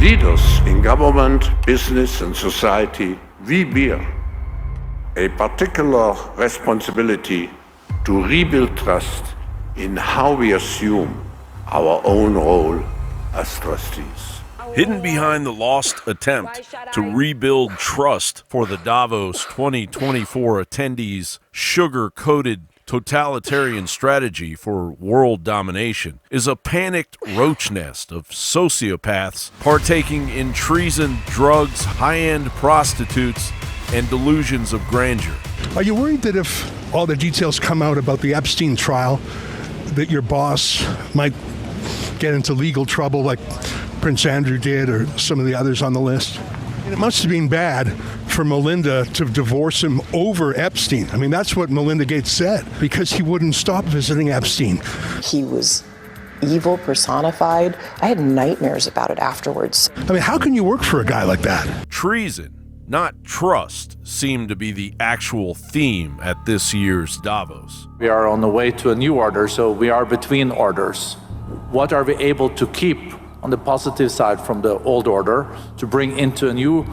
leaders in government, business and society, we bear a particular responsibility to rebuild trust in how we assume our own role as trustees. Hidden behind the lost attempt to rebuild trust for the Davos 2024 attendees' sugar-coated totalitarian strategy for world domination is a panicked roach nest of sociopaths partaking in treason, drugs, high-end prostitutes, and delusions of grandeur. Are you worried that if all the details come out about the Epstein trial, that your boss might get into legal trouble like Prince Andrew did or some of the others on the list? It must have been bad for Melinda to divorce him over Epstein. I mean, that's what Melinda Gates said, because he wouldn't stop visiting Epstein. He was evil personified. I had nightmares about it afterwards. I mean, how can you work for a guy like that? Treason, not trust, seemed to be the actual theme at this year's Davos. We are on the way to a new order, so we are between orders. What are we able to keep on the positive side from the old order to bring into a new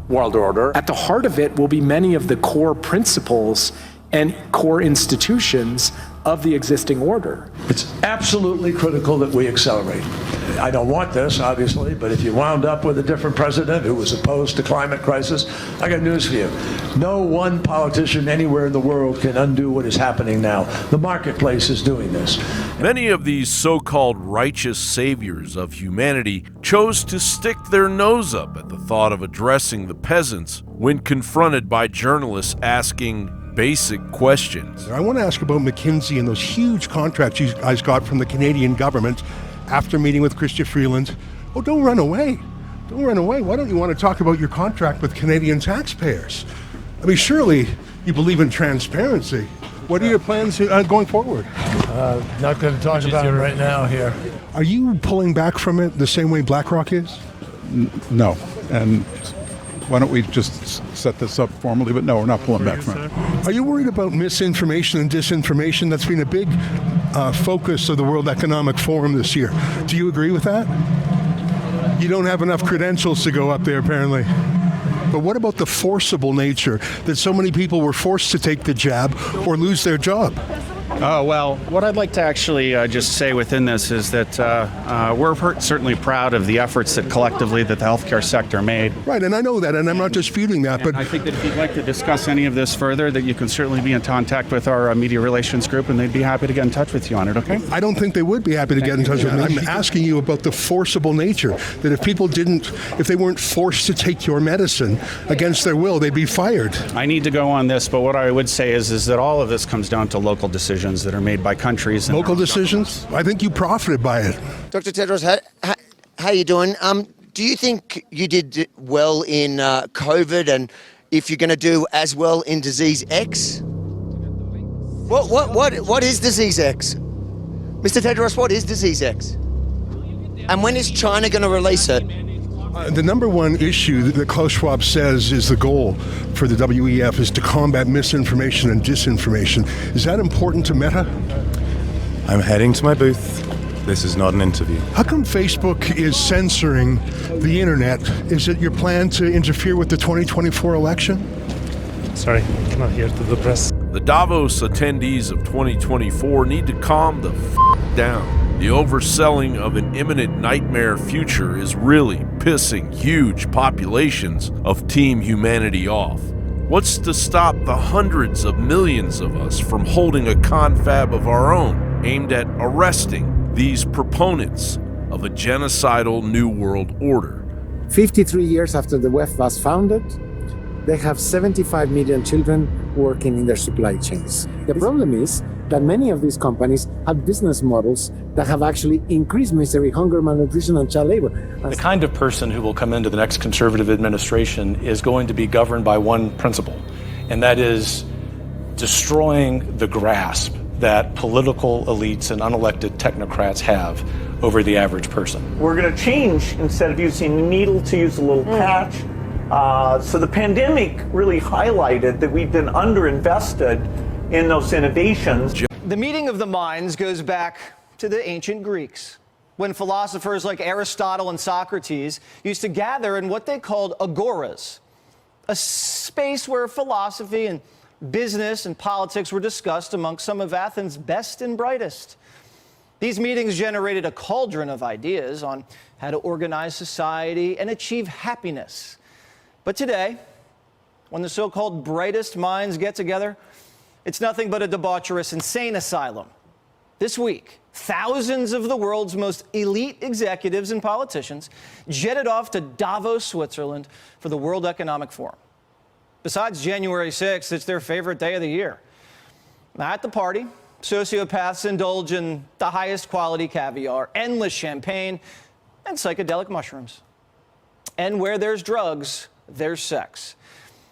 world order? At the heart of it will be many of the core principles and core institutions of the existing order. It's absolutely critical that we accelerate. I don't want this, obviously, but if you wound up with a different president who was opposed to climate crisis, I got news for you. No one politician anywhere in the world can undo what is happening now. The marketplace is doing this. Many of these so-called righteous saviors of humanity chose to stick their nose up at the thought of addressing the peasants when confronted by journalists asking basic questions. I want to ask about McKinsey and those huge contracts you guys got from the Canadian government after meeting with Chrystia Freeland. Oh, don't run away. Don't run away. Why don't you want to talk about your contract with Canadian taxpayers? I mean, surely you believe in transparency. What are your plans going forward? Not going to talk about it right now here. Are you pulling back from it the same way BlackRock is? No. And why don't we just set this up formally? But no, we're not pulling back from it. Are you worried about misinformation and disinformation? That's been a big focus of the World Economic Forum this year. Do you agree with that? You don't have enough credentials to go up there, apparently. But what about the forcible nature that so many people were forced to take the jab or lose their job? Well, what I'd like to actually just say within this is that we're certainly proud of the efforts that collectively that the healthcare sector made. Right, and I know that, and I'm not disputing that. But I think that if you'd like to discuss any of this further, that you can certainly be in contact with our media relations group, and they'd be happy to get in touch with you on it, okay? I don't think they would be happy to get in touch with me. I'm asking you about the forcible nature, that if they weren't forced to take your medicine against their will, they'd be fired. I need to go on this, but what I would say is that all of this comes down to local decisions that are made by countries. Local decisions? I think you profited by it. Dr. Tedros, how you doing? Do you think you did well in COVID, and if you're going to do as well in disease X? What is disease X? Mr. Tedros, what is disease X? And when is China going to release it? The number one issue that Klaus Schwab says is the goal for the WEF is to combat misinformation and disinformation. Is that important to Meta? I'm heading to my booth. This is not an interview. How come Facebook is censoring the internet? Is it your plan to interfere with the 2024 election? Sorry, cannot hear to the press. The Davos attendees of 2024 need to calm the down. The overselling of an imminent nightmare future is really pissing huge populations of Team Humanity off. What's to stop the hundreds of millions of us from holding a confab of our own aimed at arresting these proponents of a genocidal New World Order? 53 years after the WEF was founded, they have 75 million children working in their supply chains. The problem is that many of these companies have business models that have actually increased misery, hunger, malnutrition, and child labor. The kind of person who will come into the next conservative administration is going to be governed by one principle, and that is destroying the grasp that political elites and unelected technocrats have over the average person. We're going to change, instead of using a needle, to use a little patch. So the pandemic really highlighted that we've been underinvested in those innovations. The meeting of the minds goes back to the ancient Greeks. when philosophers like Aristotle and Socrates used to gather in what they called agoras, a space where philosophy and business and politics were discussed amongst some of Athens' best and brightest. These meetings generated a cauldron of ideas on how to organize society and achieve happiness. But today, when the so-called brightest minds get together, it's nothing but a debaucherous insane asylum. This week, thousands of the world's most elite executives and politicians jetted off to Davos, Switzerland for the World Economic Forum. Besides January 6th, it's their favorite day of the year. At the party, sociopaths indulge in the highest quality caviar, endless champagne, and psychedelic mushrooms. And where there's drugs, there's sex.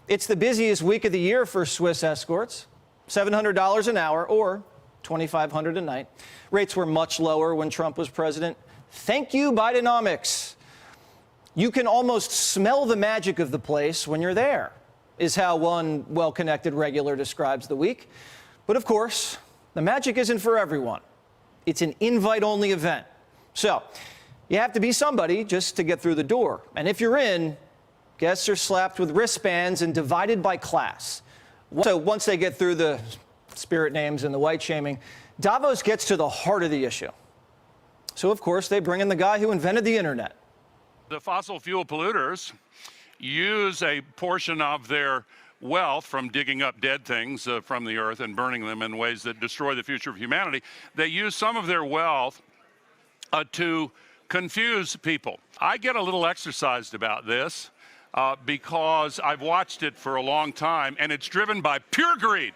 It's the busiest week of the year for Swiss escorts, $700 an hour or $2,500 a night. Rates were much lower when Trump was president. Thank you, Bidenomics. You can almost smell the magic of the place when you're there, is how one well-connected regular describes the week. But of course, the magic isn't for everyone. It's an invite-only event. So you have to be somebody just to get through the door. And if you're in, guests are slapped with wristbands and divided by class. So once they get through the spirit names and the white shaming, Davos gets to the heart of the issue. So, of course, they bring in the guy who invented the internet. The fossil fuel polluters use a portion of their wealth from digging up dead things from the earth and burning them in ways that destroy the future of humanity. They use some of their wealth to confuse people. I get a little exercised about this because I've watched it for a long time, and it's driven by pure greed.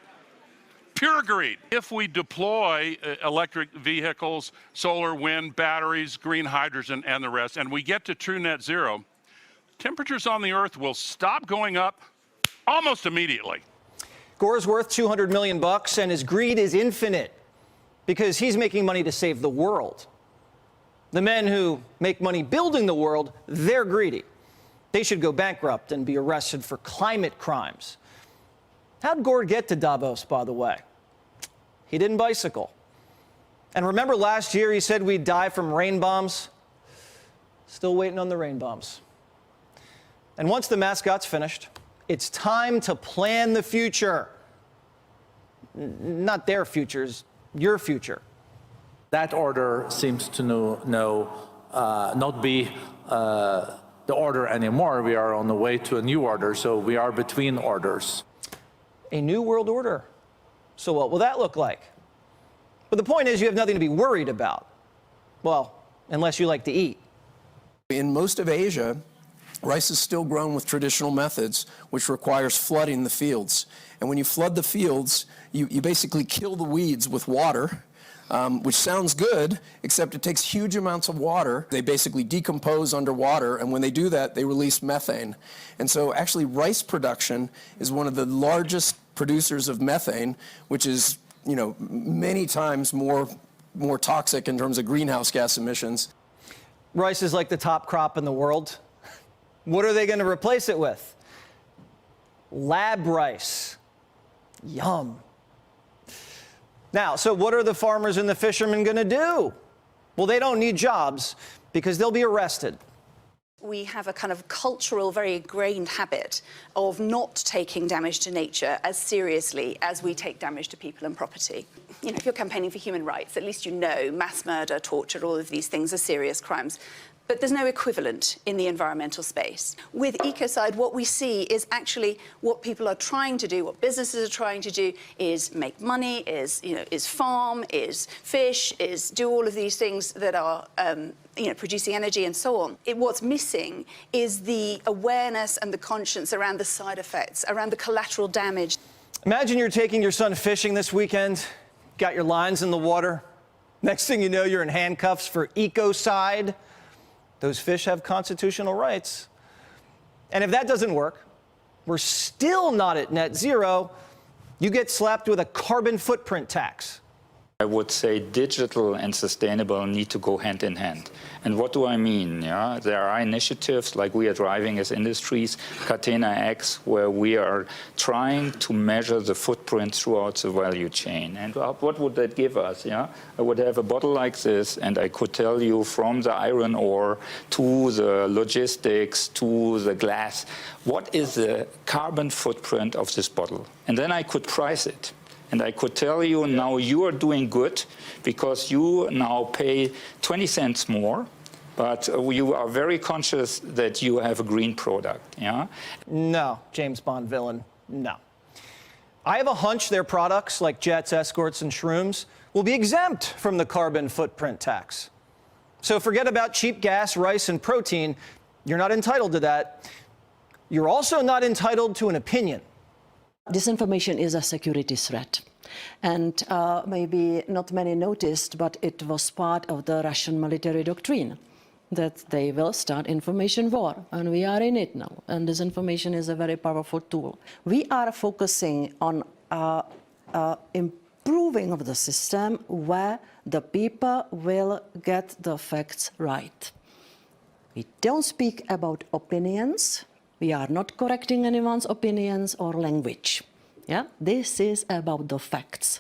Pure greed. If we deploy electric vehicles, solar, wind, batteries, green hydrogen, and the rest, and we get to true net zero, temperatures on the Earth will stop going up almost immediately. Gore's worth $200 million, and his greed is infinite because he's making money to save the world. The men who make money building the world, they're greedy. They should go bankrupt and be arrested for climate crimes. How'd Gore get to Davos, by the way? He didn't bicycle. And remember last year he said we'd die from rain bombs? Still waiting on the rain bombs. And once the mascot's finished, it's time to plan the future. Not their futures, your future. That order seems to not be the order anymore. We are on the way to a new order, so we are between orders. A new world order. So what will that look like? But the point is you have nothing to be worried about. Well, unless you like to eat. In most of Asia, rice is still grown with traditional methods, which requires flooding the fields. And when you flood the fields, you basically kill the weeds with water, which sounds good, except it takes huge amounts of water. They basically decompose underwater, and when they do that, they release methane. And so actually rice production is one of the largest producers of methane, which is, many times more toxic in terms of greenhouse gas emissions. Rice is like the top crop in the world. What are they going to replace it with? Lab rice. Yum. Now, so what are the farmers and the fishermen going to do? Well, they don't need jobs because they'll be arrested. We have a kind of cultural, very ingrained habit of not taking damage to nature as seriously as we take damage to people and property. If you're campaigning for human rights, at least you know mass murder, torture, all of these things are serious crimes. But there's no equivalent in the environmental space. With ecocide, what we see is actually what people are trying to do, what businesses are trying to do is make money, is farm, is fish, is do all of these things that are producing energy and so on. What's missing is the awareness and the conscience around the side effects, around the collateral damage. Imagine you're taking your son fishing this weekend, got your lines in the water. Next thing you know, you're in handcuffs for ecocide. Those fish have constitutional rights. And if that doesn't work, we're still not at net zero, you get slapped with a carbon footprint tax. I would say digital and sustainable need to go hand in hand. And what do I mean? Yeah, there are initiatives like we are driving as industries, Catena X, where we are trying to measure the footprint throughout the value chain. And what would that give us? Yeah, I would have a bottle like this, and I could tell you from the iron ore to the logistics to the glass, what is the carbon footprint of this bottle? And then I could price it. And I could tell you now you are doing good because you now pay 20 cents more, but you are very conscious that you have a green product, yeah? No, James Bond villain, no. I have a hunch their products like jets, escorts, and shrooms will be exempt from the carbon footprint tax. So forget about cheap gas, rice, and protein. You're not entitled to that. You're also not entitled to an opinion. Disinformation is a security threat. And maybe not many noticed, but it was part of the Russian military doctrine that they will start information war. And we are in it now. And disinformation is a very powerful tool. We are focusing on improving of the system where the people will get the facts right. We don't speak about opinions. We are not correcting anyone's opinions or language. Yeah, this is about the facts.